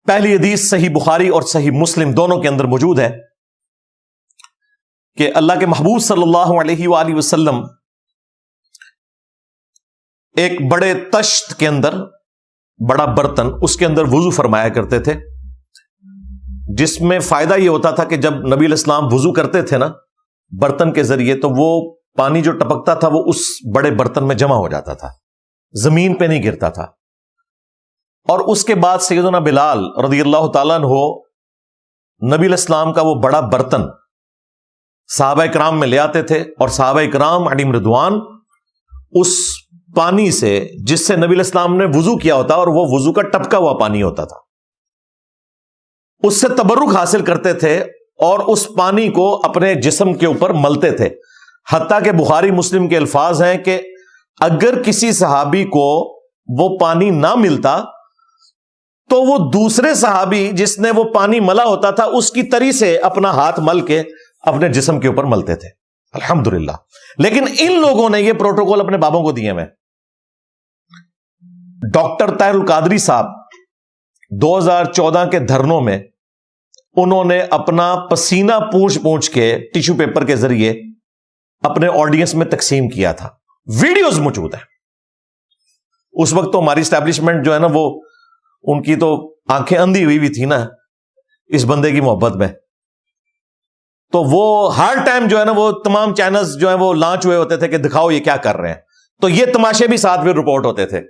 پہلی حدیث صحیح بخاری اور صحیح مسلم دونوں کے اندر موجود ہے کہ اللہ کے محبوب صلی اللہ علیہ وآلہ وسلم ایک بڑے تشت کے اندر، بڑا برتن، اس کے اندر وضو فرمایا کرتے تھے، جس میں فائدہ یہ ہوتا تھا کہ جب نبی علیہ السلام وضو کرتے تھے نا برتن کے ذریعے، تو وہ پانی جو ٹپکتا تھا وہ اس بڑے برتن میں جمع ہو جاتا تھا، زمین پہ نہیں گرتا تھا۔ اور اس کے بعد سیدنا بلال رضی اللہ تعالیٰ عنہ نبی علیہ السلام کا وہ بڑا برتن صحابہ کرام میں لے آتے تھے، اور صحابہ کرام علیہم رضوان اس پانی سے، جس سے نبی علیہ السلام نے وضو کیا ہوتا اور وہ وضو کا ٹپکا ہوا پانی ہوتا تھا، اس سے تبرک حاصل کرتے تھے اور اس پانی کو اپنے جسم کے اوپر ملتے تھے۔ حتیٰ کہ بخاری مسلم کے الفاظ ہیں کہ اگر کسی صحابی کو وہ پانی نہ ملتا تو وہ دوسرے صحابی جس نے وہ پانی ملا ہوتا تھا اس کی تری سے اپنا ہاتھ مل کے اپنے جسم کے اوپر ملتے تھے۔ الحمدللہ۔ لیکن ان لوگوں نے یہ پروٹوکول اپنے بابوں کو دیے ہوئے۔ ڈاکٹر طاہر القادری صاحب 2014 کے دھرنوں میں انہوں نے اپنا پسینہ پونچھ کے ٹیشو پیپر کے ذریعے اپنے آڈینس میں تقسیم کیا تھا، ویڈیوز موجود ہیں۔ اس وقت تو ہماری اسٹیبلشمنٹ جو ہے نا وہ ان کی تو آنکھیں اندھی ہوئی تھی نا اس بندے کی محبت میں، تو وہ ہر ٹائم جو ہے نا وہ تمام چینلز جو ہیں وہ لانچ ہوئے ہوتے تھے کہ دکھاؤ یہ کیا کر رہے ہیں، تو یہ تماشے بھی ساتھ میں رپورٹ ہوتے تھے۔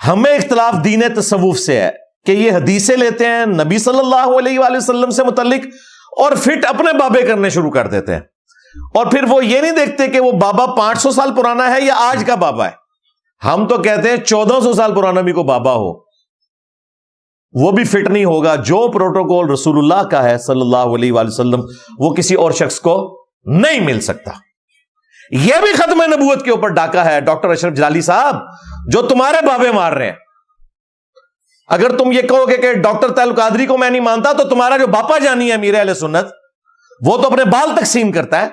ہمیں اختلاف دین تصوف سے ہے کہ یہ حدیثیں لیتے ہیں نبی صلی اللہ علیہ وآلہ وسلم سے متعلق اور فٹ اپنے بابے کرنے شروع کر دیتے ہیں، اور پھر وہ یہ نہیں دیکھتے کہ وہ بابا 500 سال پرانا ہے یا آج کا بابا ہے۔ ہم تو کہتے ہیں 1400 سال پرانا بھی کو بابا ہو وہ بھی فٹ نہیں ہوگا۔ جو پروٹوکول رسول اللہ کا ہے صلی اللہ علیہ وآلہ وسلم وہ کسی اور شخص کو نہیں مل سکتا۔ یہ بھی ختم نبوت کے اوپر ڈاکہ ہے ڈاکٹر اشرف جلالی صاحب جو تمہارے بابے مار رہے ہیں۔ اگر تم یہ کہو گے کہ ڈاکٹر طاہر القادری کو میں نہیں مانتا تو تمہارا جو باپا جانی ہے امیر اہل سنت وہ تو اپنے بال تقسیم کرتا ہے،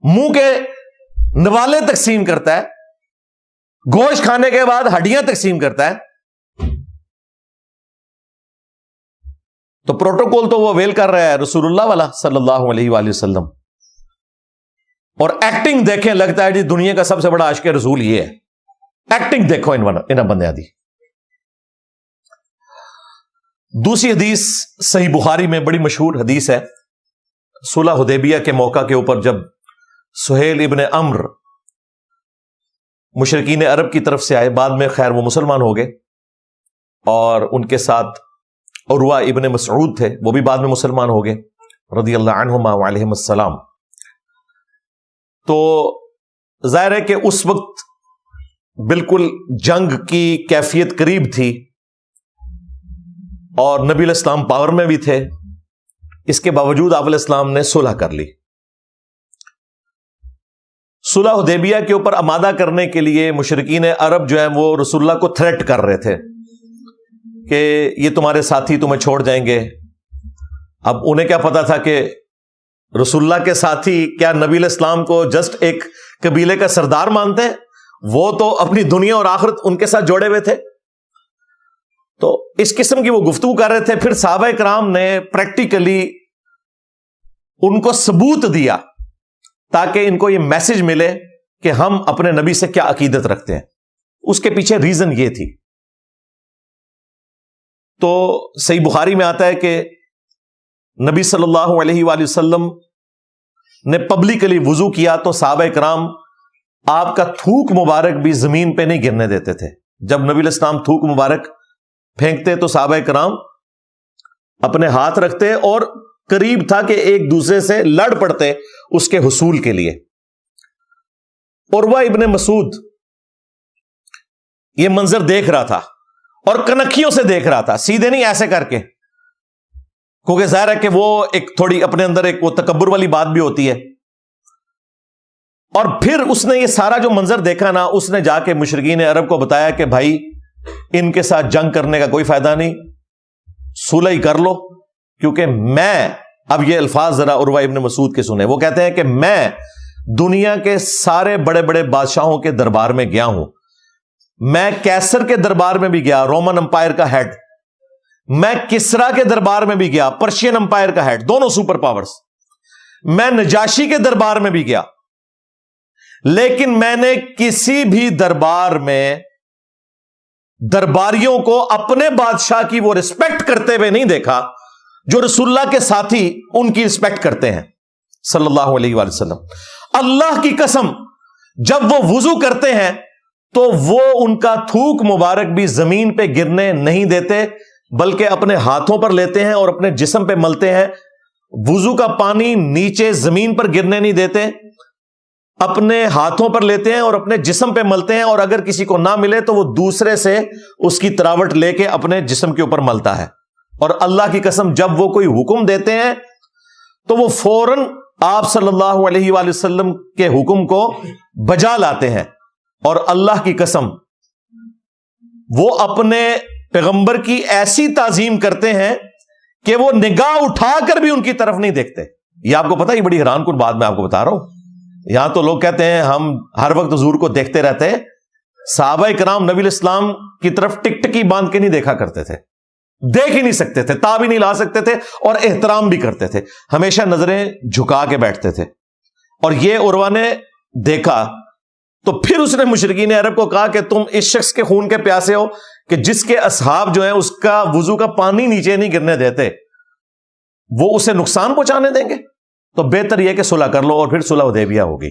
منہ کے نوالے تقسیم کرتا ہے، گوشت کھانے کے بعد ہڈیاں تقسیم کرتا ہے۔ تو پروٹوکول تو وہ ویل کر رہا ہے رسول اللہ والا صلی اللہ علیہ وآلہ وسلم، اور ایکٹنگ دیکھیں لگتا ہے جی دنیا کا سب سے بڑا عاشق رسول یہ ہے۔ ایکٹنگ دیکھو ان بندیاں دی۔ دوسری حدیث صحیح بخاری میں بڑی مشہور حدیث ہے، صلح حدیبیہ کے موقع کے اوپر جب سہیل ابن عمرو مشرکین عرب کی طرف سے آئے، بعد میں خیر وہ مسلمان ہو گئے، اور ان کے ساتھ عروہ ابن مسعود تھے، وہ بھی بعد میں مسلمان ہو گئے رضی اللہ عنہما وعلیہم السلام۔ تو ظاہر ہے کہ اس وقت بالکل جنگ کی کیفیت قریب تھی اور نبی علیہ السلام پاور میں بھی تھے، اس کے باوجود آپ علیہ السلام نے صلح کر لی۔ صلح حدیبیہ کے اوپر آمادہ کرنے کے لیے مشرکین عرب جو ہیں وہ رسول اللہ کو تھریٹ کر رہے تھے کہ یہ تمہارے ساتھی تمہیں چھوڑ جائیں گے۔ اب انہیں کیا پتا تھا کہ رسول اللہ کے ساتھی کیا نبی علیہ السلام کو جسٹ ایک قبیلے کا سردار مانتے ہیں؟ وہ تو اپنی دنیا اور آخرت ان کے ساتھ جوڑے ہوئے تھے۔ تو اس قسم کی وہ گفتگو کر رہے تھے۔ پھر صحابہ کرام نے پریکٹیکلی ان کو ثبوت دیا تاکہ ان کو یہ میسج ملے کہ ہم اپنے نبی سے کیا عقیدت رکھتے ہیں۔ اس کے پیچھے ریزن یہ تھی۔ تو صحیح بخاری میں آتا ہے کہ نبی صلی اللہ علیہ وآلہ وسلم نے پبلکلی وضو کیا تو صحابہ کرام آپ کا تھوک مبارک بھی زمین پہ نہیں گرنے دیتے تھے۔ جب نبی علیہ السلام تھوک مبارک پھینکتے تو صحابہ کرام اپنے ہاتھ رکھتے اور قریب تھا کہ ایک دوسرے سے لڑ پڑتے اس کے حصول کے لیے۔ عروہ ابن مسعود یہ منظر دیکھ رہا تھا اور کنکھیوں سے دیکھ رہا تھا، سیدھے نہیں ایسے کر کے، کیونکہ ظاہر ہے کہ وہ ایک تھوڑی اپنے اندر ایک وہ تکبر والی بات بھی ہوتی ہے۔ اور پھر اس نے یہ سارا جو منظر دیکھا نا، اس نے جا کے مشرکین عرب کو بتایا کہ بھائی ان کے ساتھ جنگ کرنے کا کوئی فائدہ نہیں، صلح ہی کر لو، کیونکہ میں، اب یہ الفاظ ذرا عروہ ابن مسعود کے سنیں، وہ کہتے ہیں کہ میں دنیا کے سارے بڑے بڑے بادشاہوں کے دربار میں گیا ہوں، میں کیسر کے دربار میں بھی گیا، رومن امپائر کا ہیڈ، میں کسرا کے دربار میں بھی گیا، پرشین امپائر کا ہیڈ، دونوں سپر پاورز، میں نجاشی کے دربار میں بھی گیا، لیکن میں نے کسی بھی دربار میں درباریوں کو اپنے بادشاہ کی وہ رسپیکٹ کرتے ہوئے نہیں دیکھا جو رسول اللہ کے ساتھی ان کی رسپیکٹ کرتے ہیں صلی اللہ علیہ وآلہ وسلم۔ اللہ کی قسم، جب وہ وضو کرتے ہیں تو وہ ان کا تھوک مبارک بھی زمین پہ گرنے نہیں دیتے، بلکہ اپنے ہاتھوں پر لیتے ہیں اور اپنے جسم پہ ملتے ہیں۔ وضو کا پانی نیچے زمین پر گرنے نہیں دیتے، اپنے ہاتھوں پر لیتے ہیں اور اپنے جسم پہ ملتے ہیں، اور اگر کسی کو نہ ملے تو وہ دوسرے سے اس کی تراوٹ لے کے اپنے جسم کے اوپر ملتا ہے۔ اور اللہ کی قسم، جب وہ کوئی حکم دیتے ہیں تو وہ فوراً آپ صلی اللہ علیہ وآلہ وسلم کے حکم کو بجا لاتے ہیں، اور اللہ کی قسم وہ اپنے پیغمبر کی ایسی تعظیم کرتے ہیں کہ وہ نگاہ اٹھا کر بھی ان کی طرف نہیں دیکھتے۔ یہ آپ کو پتا، یہ بڑی حیران کن بات میں آپ کو بتا رہا ہوں۔ یہاں تو لوگ کہتے ہیں ہم ہر وقت حضور کو دیکھتے رہتے ہیں، صحابہ کرام نبی الاسلام کی طرف ٹک ٹکی باندھ کے نہیں دیکھا کرتے تھے، دیکھ ہی نہیں سکتے تھے، تاب ہی نہیں لا سکتے تھے، اور احترام بھی کرتے تھے، ہمیشہ نظریں جھکا کے بیٹھتے تھے۔ اور یہ عروہ نے دیکھا تو پھر اس نے مشرکین عرب کو کہا کہ تم اس شخص کے خون کے پیاسے ہو کہ جس کے اصحاب جو ہیں اس کا وضو کا پانی نیچے نہیں گرنے دیتے، وہ اسے نقصان پہنچانے دیں گے؟ تو بہتر یہ کہ صلح کر لو، اور پھر صلح حدیبیہ ہوگی۔